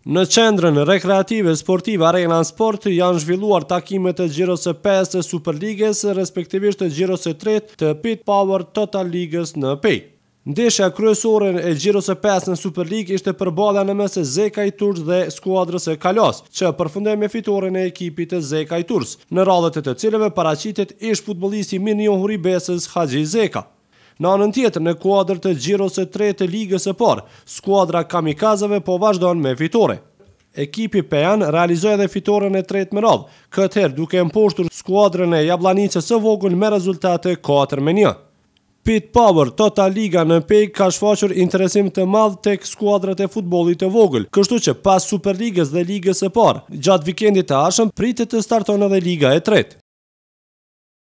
Në qendrën rekreative sportive Arena Sport janë zhvilluar takimet të Xhiros së 5 të Superligës, respektivisht të Xhiros së 3 të Pit Power Total Ligës në Pej. Ndeshja kryesore e Xhiros së 5 në Superligë ishte përballja në mes Zekaj Turs dhe skuadrës së Kalas, që përfundoi me fitoren e ekipit të Zekaj Turs, në radhët e të cilëve paraqitet ish futbollisti mirë njohur i Besës Haxhi Zeka. Në anën tjetër, në kuadër të Xhiros së 3 të Ligës së Parë, skuadra Kamikazeve po vazhdon me fitore. Ekipi Pejan realizoi edhe fitoren e tretë me radhë, këtë herë duke mposhtur skuadrën e Jabllanicës së vogël me rezultate 4-1. Pit Power Total Liga në Pej ka shfaqur interesim të madh tek skuadrat e futbollit të vogël, kështu që pas Superligës dhe Ligës së Parë, gjatë vikendit të ardhshëm pritet të startojë edhe Liga e tretë.